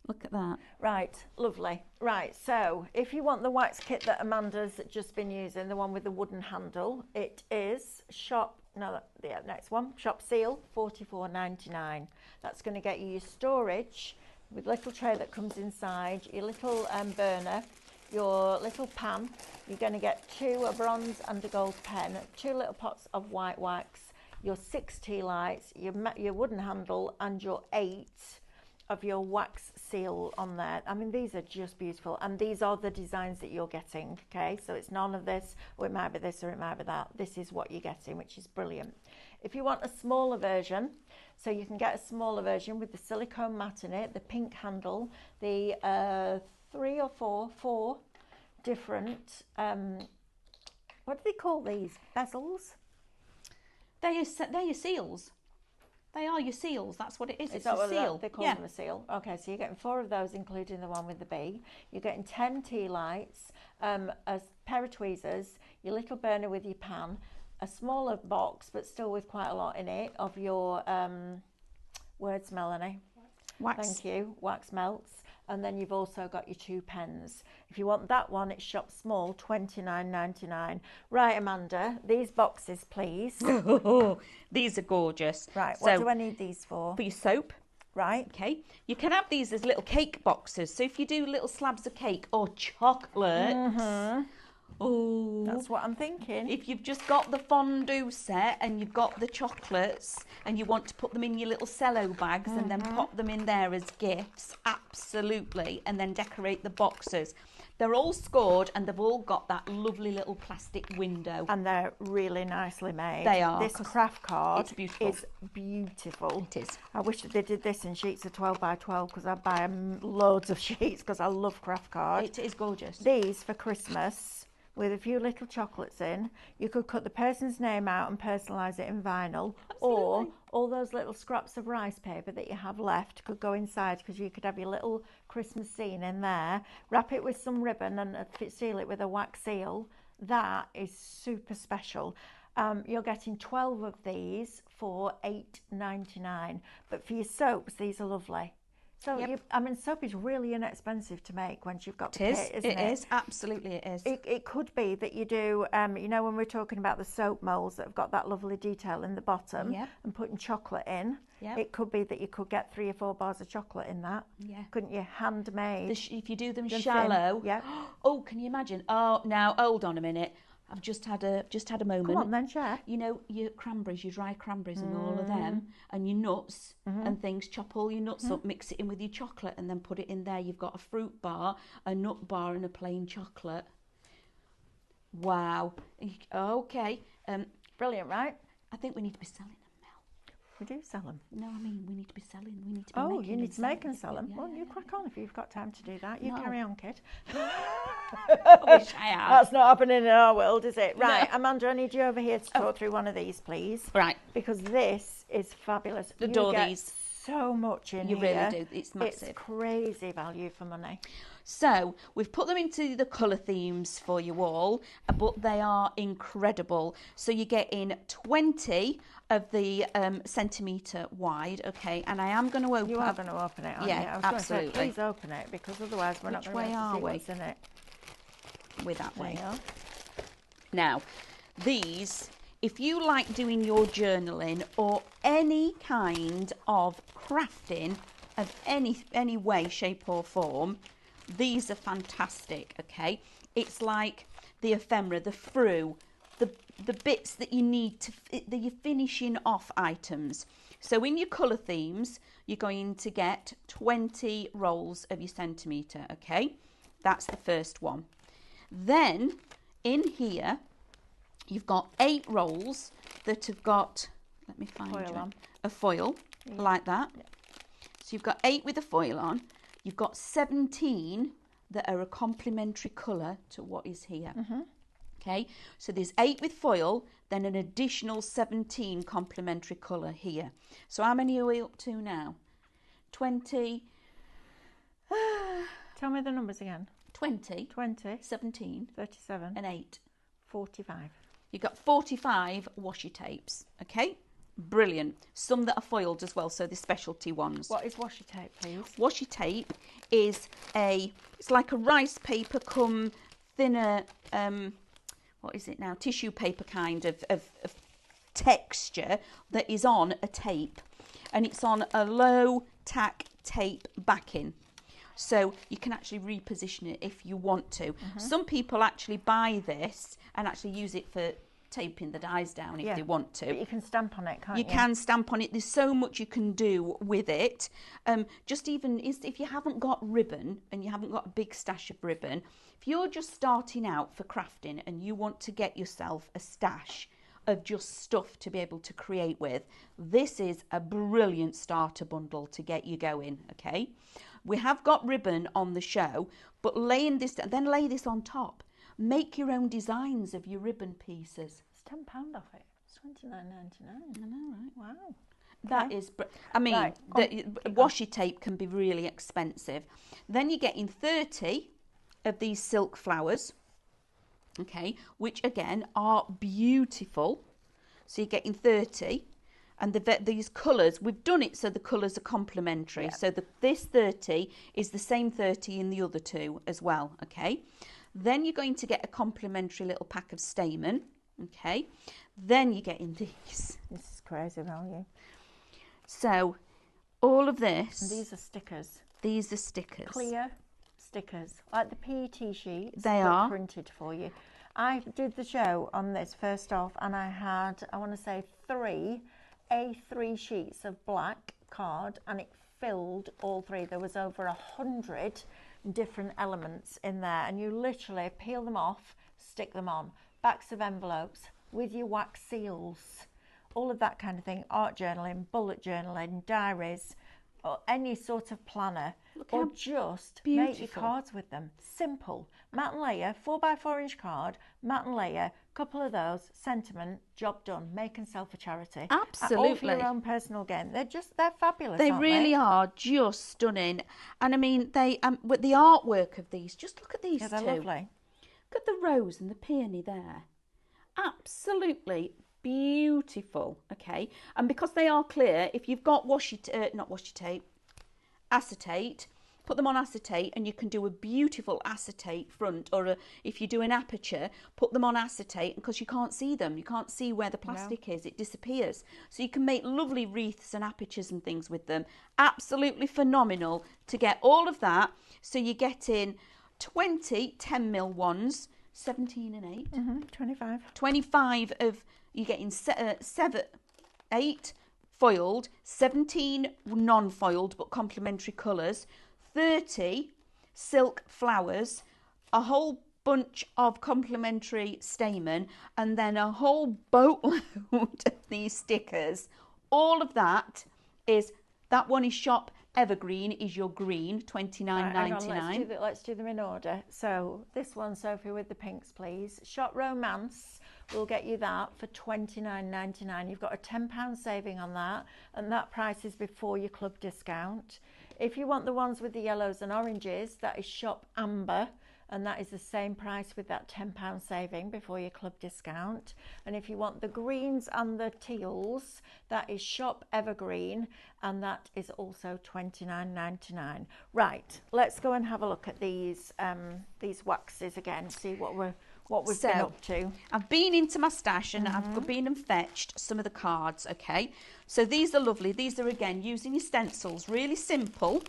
Look at that. Right, lovely. Right, so if you want the wax kit that Amanda's just been using, the one with the wooden handle, it is next one, Shop Seal, $44.99. That's going to get you your storage with little tray that comes inside, your little burner, your little pan. You're going to get a bronze and a gold pen, 2 little pots of white wax, your 6 tea lights, your wooden handle, and your 8 of your wax seal on there. I mean, these are just beautiful, and these are the designs that you're getting, okay? So it's none of this, or it might be this, or it might be that. This is what you're getting, which is brilliant. If you want a smaller version, so you can get a smaller version with the silicone mat in it, the pink handle, the 3 or 4 different, what do they call these? Bezels? They're your seals. They are your seals. That's what it is. It's that a what seal. They call them a seal. Okay, so you're getting 4 of those, including the one with the bee. You're getting 10 tea lights, a pair of tweezers, your little burner with your pan, a smaller box, but still with quite a lot in it, of your words, Melanie. Wax. Thank you. Wax melts. And then you've also got your 2 pens. If you want that one, it's Shop Small, $29.99. Right, Amanda, these boxes, please. These are gorgeous. Right, So, what do I need these for? for your soap, Right. okay, you can have these as little cake boxes. So if you do little slabs of cake or chocolates, oh, That's what I'm thinking. if you've just got the fondue set and you've got the chocolates and you want to put them in your little cello bags and then pop them in there as gifts, absolutely, and then decorate the boxes. They're all scored and they've all got that lovely little plastic window. And they're really nicely made. They are, This 'cause craft card it's beautiful. is beautiful. It is. I wish that they did this in sheets of 12 by 12 because I'd buy loads of sheets because I love craft cards. It is gorgeous. These for Christmas with a few little chocolates in. You could cut the person's name out and personalise it in vinyl. Or Absolutely. all those little scraps of rice paper that you have left could go inside because you could have your little Christmas scene in there. Wrap it with some ribbon and seal it with a wax seal. That is super special. You're getting 12 of these for $8.99. But for your soaps, these are lovely. So, Yep. I mean, soap is really inexpensive to make once you've got the It is. kit, isn't it? It is. Absolutely, it is. It could be that you do, you know, when we're talking about the soap molds that have got that lovely detail in the bottom Yep. and putting chocolate in, Yep. it could be that you could get 3 or 4 bars of chocolate in that. Yeah. Couldn't you? Handmade. If you do them Thin. shallow, Yeah. Oh, can you imagine? Oh, now hold on a minute. I've just had a moment. Come on then, share. You know your cranberries, your dry cranberries, and all of them, and your nuts and things. Chop all your nuts up, mix it in with your chocolate, and then put it in there. You've got a fruit bar, a nut bar, and a plain chocolate. Wow. Okay. Brilliant, right? I think we need to be selling them, Mel. We do sell them. No, I mean we need to be selling. We need to be. Oh, making you need to make and sell sell them. Yeah, Well, you yeah. crack on if you've got time to do that. You No. carry on, kid. I wish I had. That's not happening in our world, is it? Right, No. Amanda, I need you over here to talk through one of these, please. Right. Because this is fabulous. Adore you get these. so much in You here. really do. It's massive. It's crazy value for money. So we've put them into the colour themes for you all, but they are incredible. So you get in 20 of the centimetre wide, okay? And I am going to open You are up. going to open it, aren't Yeah, you? I was absolutely. Going to say, please open it because otherwise we're not Which going to be way able to are see we? what's in it. With that There way. you are. Now, these, if you like doing your journaling or any kind of crafting of any way, shape or form, these are fantastic, okay? It's like the ephemera, the fruit, the bits that you need to, your finishing off items. So in your colour themes, you're going to get 20 rolls of your centimetre, okay? That's the first one. Then in here, you've got 8 rolls that have got, let me find Foil you, on. a foil like that. So you've got 8 with a foil on. You've got 17 that are a complementary colour to what is here. Okay, so there's 8 with foil, then an additional 17 complementary colour here. So how many are we up to now? 20. Tell me the numbers again. 20, 20, 17, 37, and 8. 45. You've got 45 washi tapes, okay? Brilliant. Some that are foiled as well, so the specialty ones. What is washi tape, please? Washi tape is it's like a rice paper come thinner, what is it now? Tissue paper kind of texture that is on a tape. And it's on a low tack tape backing. So you can actually reposition it if you want to. Some people actually buy this and actually use it for taping the dies down if they want to. But you can stamp on it, can't you? You can stamp on it. There's so much you can do with it. Just even if you haven't got ribbon and you haven't got a big stash of ribbon, if you're just starting out for crafting and you want to get yourself a stash of just stuff to be able to create with, this is a brilliant starter bundle to get you going, okay? We have got ribbon on the show, but laying this, then lay this on top. Make your own designs of your ribbon pieces. It's £10 off it. It's $29.99. I know, right? Wow. That is, I mean, Right, washi tape can be really expensive. Then you're getting 30 of these silk flowers, okay, which again are beautiful. So you're getting 30. And these colours, we've done it so the colours are complementary. So this 30 is the same 30 in the other two as well, okay? Then you're going to get a complementary little pack of stamen, okay? Then you're getting these. This is crazy value. So all of this. And these are stickers. These are stickers. Clear stickers, like the PET sheets. They are. Printed for you. I did the show on this first off, and I had, I want to say, 3 A3 sheets of black card, and it filled all 3. There was over 100 different elements in there, and you literally peel them off, stick them on. Backs of envelopes with your wax seals, all of that kind of thing. Art journaling, bullet journaling, diaries, or any sort of planner. Or just make your cards with them. Simple. Matte and layer, 4x4 inch card, matte and layer, couple of those, sentiment, job done. Make and sell for charity. Absolutely. All for your own personal gain. They're fabulous. They aren't really are just stunning. And I mean, with the artwork of these, just look at these Yeah, two. they're lovely. Look at the rose and the peony there. Absolutely beautiful. Okay. And because they are clear, if you've got not washi tape, acetate, put them on acetate, and you can do a beautiful acetate front, or if you do an aperture, put them on acetate, because you can't see them. You can't see where the plastic is. It disappears. So you can make lovely wreaths and apertures and things with them. Absolutely phenomenal to get all of that. So you're getting 20 10mm ones, 17 and 8. 25. 25 of, you're getting 8 foiled, 17 non-foiled but complementary colours, 30 silk flowers, a whole bunch of complementary stamen, and then a whole boatload of these stickers. All of that one is Shop Evergreen, is your green, $29.99. Let's do them in order. So this one, Sophie, with the pinks, please. Shop Romance will get you that for $29.99. You've got a £10 saving on that, and that price is before your club discount. If you want the ones with the yellows and oranges, that is Shop Amber, and that is the same price with that £10 saving before your club discount. And if you want the greens and the teals, that is Shop Evergreen, and that is also $29.99. Right, let's go and have a look at these waxes again, see what we've been up to. I've been into my stash and I've been and fetched some of the cards, okay? So these are lovely. These are, again, using your stencils. Really simple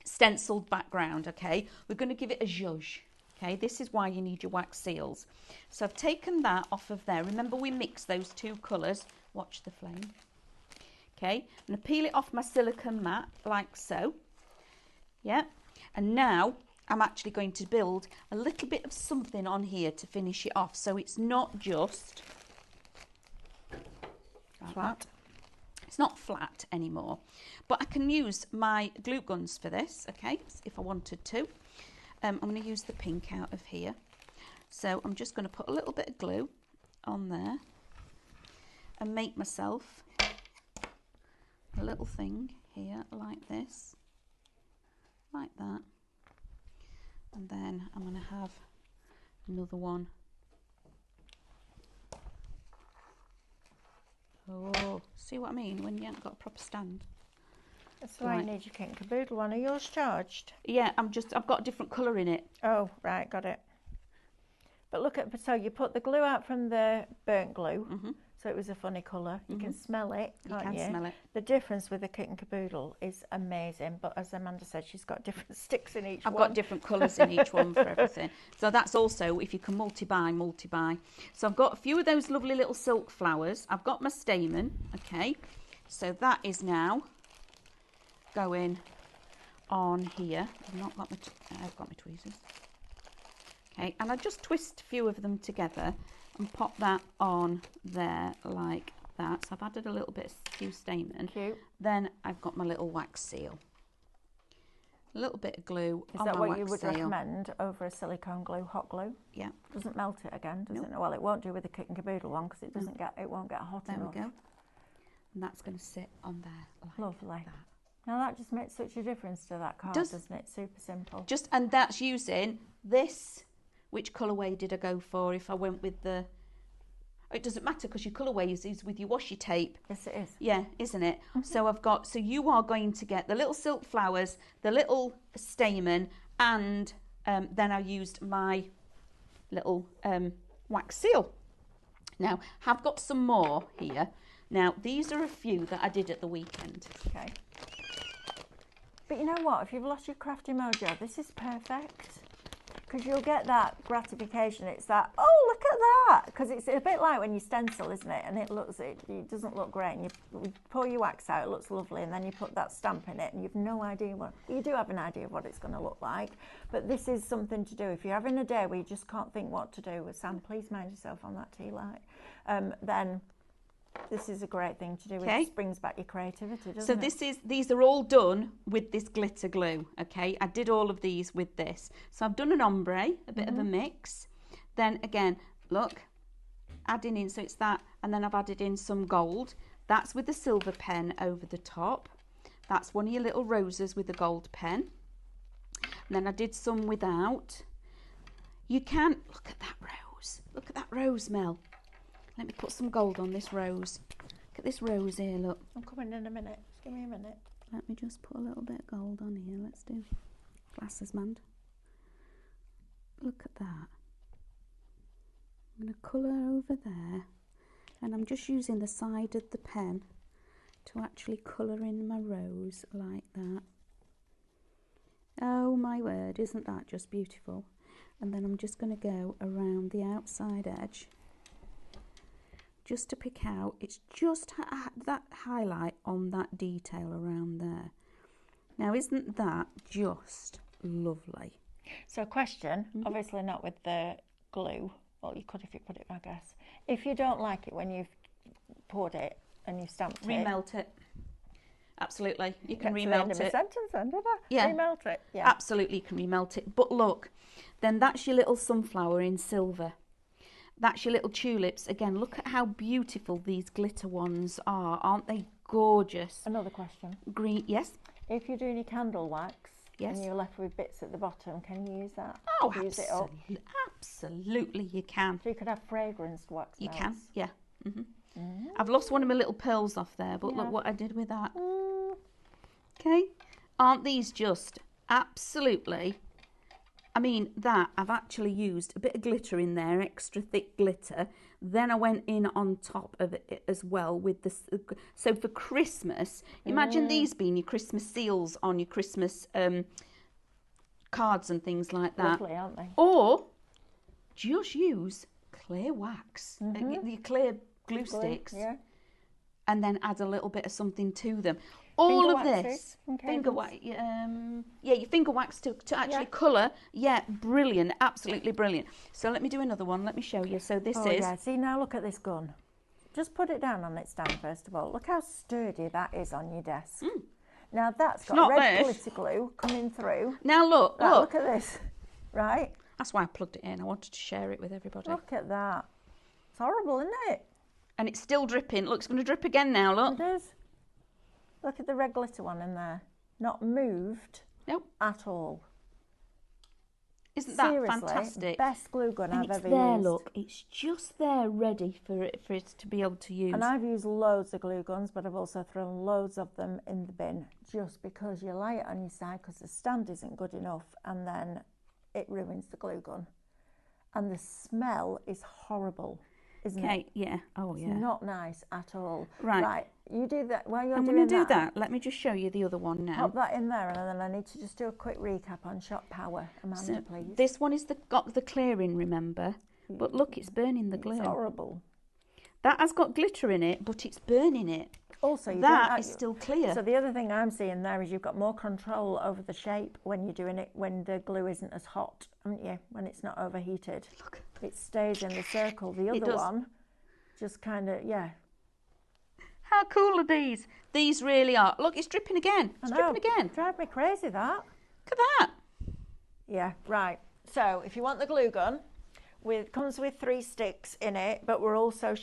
stenciled background, okay? We're going to give it a zhuzh, okay? This is why you need your wax seals. So I've taken that off of there. Remember, we mixed those 2 colours. Watch the flame. Okay, I'm going to peel it off my silicone mat like so. Yeah, and now I'm actually going to build a little bit of something on here to finish it off. So it's not just flat. It's not flat anymore. But I can use my glue guns for this, okay, if I wanted to. I'm going to use the pink out of here. So I'm just going to put a little bit of glue on there and make myself a little thing here like this, like that. And then I'm going to have another one. Oh, see what I mean when you haven't got a proper stand? That's why you need your kit and caboodle one. Are yours charged? Yeah, I've got a different colour in it. Oh, right, got it. But look at, so you put the glue out from the burnt glue, so it was a funny colour. You can smell it, can't you? Smell it. The difference with the kit and caboodle is amazing, but as Amanda said, she's got different sticks in each one. I've got different colours in each one for everything. So that's also, if you can multi-buy, multi-buy. So I've got a few of those lovely little silk flowers. I've got my stamen, okay. So that is now going on here. I've got my tweezers. Okay, and I just twist a few of them together and pop that on there like that. So I've added a little bit of few stamen. Cute. Then I've got my little wax seal. A little bit of glue Is on that my what wax you would seal. recommend over a silicone glue, hot glue? Yeah. Doesn't melt it again, does Nope. it? Well, it won't do with the kit and caboodle one because it doesn't get, it won't get hot There enough. we go. And that's going to sit on there like Lovely. that. Now that just makes such a difference to that card, doesn't it? Super simple. And that's using this. Which colourway did I go for? If I went with the... It doesn't matter because your colourways is with your washi tape. Yes, it is. Yeah, isn't it? So you are going to get the little silk flowers, the little stamen, and then I used my little wax seal. Now, I've got some more here. Now, these are a few that I did at the weekend. Okay. But you know what? If you've lost your crafty mojo, this is perfect. Because you'll get that gratification. It's that, oh, look at that. Because it's a bit like when you stencil, isn't it? And it doesn't look great. And you pour your wax out, it looks lovely. And then you put that stamp in it and you've no idea what, you do have an idea of what it's going to look like. But this is something to do. If you're having a day where you just can't think what to do, Sam, please mind yourself on that tea light. Then this is a great thing to do. Okay. It just brings back your creativity, doesn't it? So these are all done with this glitter glue, okay? I did all of these with this. So I've done an ombre, a bit of a mix. Then again, look, adding in, so it's that, and then I've added in some gold. That's with the silver pen over the top. That's one of your little roses with the gold pen. And then I did some without. You can, look at that rose. Look at that rose, Mel. Let me put some gold on this rose. Look at this rose here, look. I'm coming in a minute. Just give me a minute. Let me just put a little bit of gold on here. Let's do glasses, man. Look at that. I'm going to colour over there. And I'm just using the side of the pen to actually colour in my rose like that. Oh my word, isn't that just beautiful? And then I'm just going to go around the outside edge. Just to pick out, it's just that highlight on that detail around there. Now, isn't that just lovely? So question, obviously not with the glue. Well, you could if you put it, I guess. If you don't like it when you've poured it and you've stamped it. Remelt it. Absolutely. You can Get to the end remelt of my it. sentence then, did I? Yeah. Remelt it. Yeah. Absolutely, you can remelt it. But look, then that's your little sunflower in silver. That's your little tulips. Again, look at how beautiful these glitter ones are. Aren't they gorgeous? Another question. Green, yes? If you're doing your candle wax Yes. and you're left with bits at the bottom, can you use that? Oh, Use it up? absolutely you can. So you could have fragranced wax You melts. can, yeah. I've lost one of my little pearls off there, but Yeah. look what I did with that. Okay? Aren't these just absolutely... I mean, that, I've actually used a bit of glitter in there, extra thick glitter. Then I went in on top of it as well with this. So for Christmas, imagine these being your Christmas seals on your Christmas cards and things like that. Lovely, aren't they? Or just use clear wax, your clear glue sticks, Yeah. and then add a little bit of something to them. All Finger of waxes this, and finger cables. wax, yeah, your finger wax to actually Yeah. colour. Yeah, brilliant, absolutely brilliant. So let me do another one. Let me show you. So this Oh, is, yeah. See, now look at this gun. Just put it down on its stand, first of all. Look how sturdy that is on your desk. Now, that's got not red this. glitter glue coming through. now look, Right, look. look at this. Right? That's why I plugged it in. I wanted to share it with everybody. Look at that. It's horrible, isn't it? And it's still dripping. Look, it's going to drip again now, look. It is. Look at the red glitter one in there. Not moved Nope. at all. Isn't that Seriously, fantastic? best glue gun And I've it's ever there, used. look. It's just there ready for it to be able to use. And I've used loads of glue guns, but I've also thrown loads of them in the bin just because you lay it on your side because the stand isn't good enough and then it ruins the glue gun. And the smell is horrible, isn't it? Okay, yeah. Oh, It's yeah. not nice at all. Right. Right, you do that. While you're I'm doing going to do that. Let me just show you the other one now. pop that in there and then I need to just do a quick recap on Shop Power. Amanda, So please. this one is got the clearing, remember? But look, it's burning the It's glue. horrible. That has got glitter in it, but it's burning it. Also, you That don't is still clear. So the other thing I'm seeing there is you've got more control over the shape when you're doing it when the glue isn't as hot, haven't you? When it's not overheated. Look. It stays in the circle. The It other does. one just kind of, yeah. How cool are these? These really are. Look, it's dripping again. It's I know. dripping again. Drive me crazy, that. Look at that. Yeah, right. So if you want the glue gun, comes with 3 sticks in it, but we're also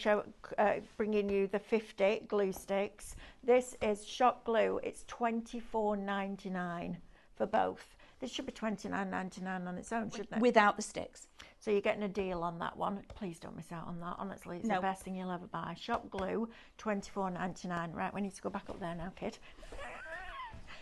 bringing you the 50 glue sticks. This is Shop Glue. It's $24.99 for both. This should be $29.99 on its own, shouldn't it? Without the sticks. So you're getting a deal on that one. Please don't miss out on that. Honestly, it's No. the best thing you'll ever buy. Shop Glue, $24.99. Right, we need to go back up there now, kid.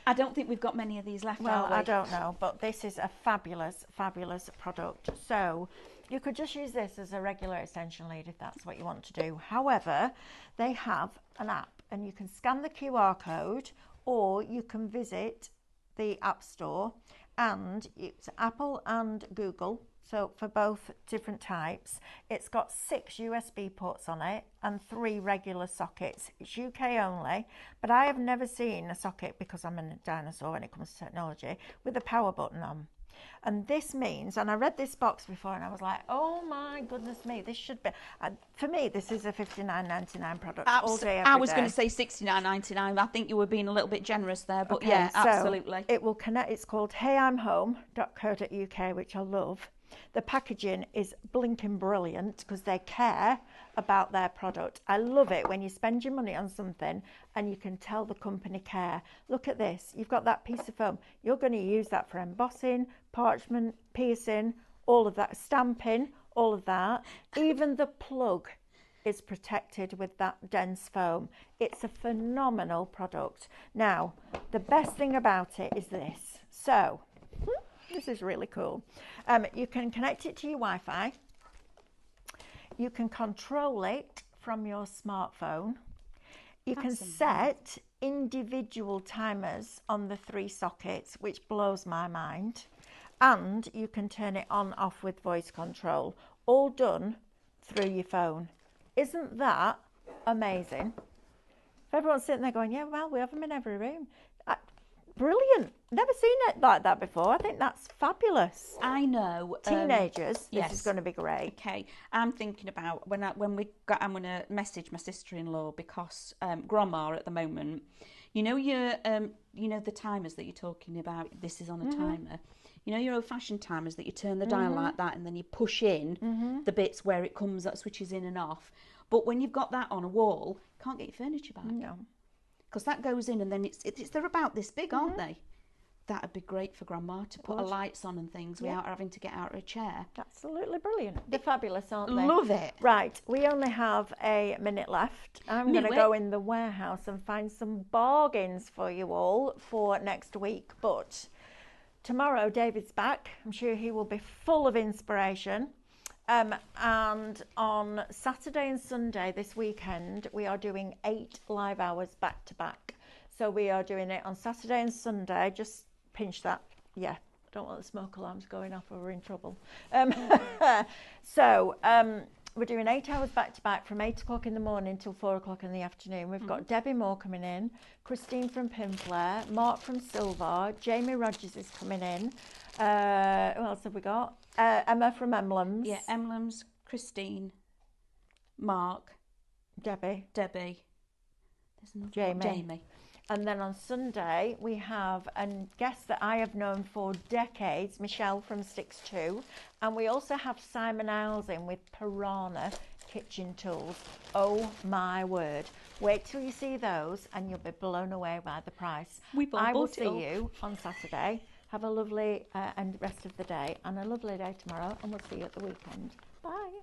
I don't think we've got many of these left, Well, are we? I don't know, but this is a fabulous, fabulous product. So you could just use this as a regular extension lead if that's what you want to do. However, they have an app and you can scan the QR code or you can visit the App Store, and it's Apple and Google. So for both different types, it's got 6 USB ports on it and 3 regular sockets. It's UK only, but I have never seen a socket, because I'm a dinosaur when it comes to technology, with a power button on. And this means, and I read this box before and I was like, oh my goodness me, this should be, for me, this is a $59.99 product all day, every I was day. going to say $69.99. I think you were being a little bit generous there, but Okay, yeah, so absolutely. it will connect. It's called heyimhome.co.uk, which I love. The packaging is blinking brilliant because they care about their product. I love it when you spend your money on something and you can tell the company care. Look at this. You've got that piece of foam. You're going to use that for embossing, parchment, piercing, all of that, stamping, all of that. Even the plug is protected with that dense foam. It's a phenomenal product. Now, the best thing about it is this. So, this is really cool. You can connect it to your Wi-Fi. You can control it from your smartphone. You can set individual timers on the 3 sockets, which blows my mind. And you can turn it on off with voice control, all done through your phone. Isn't that amazing? If everyone's sitting there going, yeah, well, we have them in every room. Brilliant. Never seen it like that before. I think that's fabulous. I know. Teenagers, this yes. is going to be great. Okay, I'm thinking about I'm going to message my sister-in-law because grandma at the moment, you know the timers that you're talking about. This is on a timer. You know your old-fashioned timers that you turn the dial like that and then you push in the bits where it comes that switches in and off. But when you've got that on a wall, you can't get your furniture back. No. Because that goes in and then they're about this big, aren't they? That'd be great for grandma to put her lights on and things without having to get out of a chair. Absolutely brilliant. They're fabulous, aren't they? Love it. Right, we only have a minute left. I'm going to go in the warehouse and find some bargains for you all for next week. But tomorrow, David's back. I'm sure he will be full of inspiration. And on Saturday and Sunday this weekend, we are doing 8 live hours back to back. So we are doing it on Saturday and Sunday. Just pinch that. Yeah, don't want the smoke alarms going off or we're in trouble. We're doing 8 hours back to back from 8 o'clock in the morning till 4 o'clock in the afternoon. We've got Debbie Moore coming in, Christine from Pinflair, Mark from Silvar, Jamie Rogers is coming in. Who else have we got? Emma from Emblems. Yeah, Emblems, Christine, Mark, Debbie. Debbie. There's another one. Jamie. And then on Sunday, we have a guest that I have known for decades, Michelle from Sticks 2. And we also have Simon Isles in with Piranha Kitchen Tools. Oh my word. Wait till you see those and you'll be blown away by the price. I will see you on Saturday. Have a lovely and rest of the day and a lovely day tomorrow, and we'll see you at the weekend. Bye.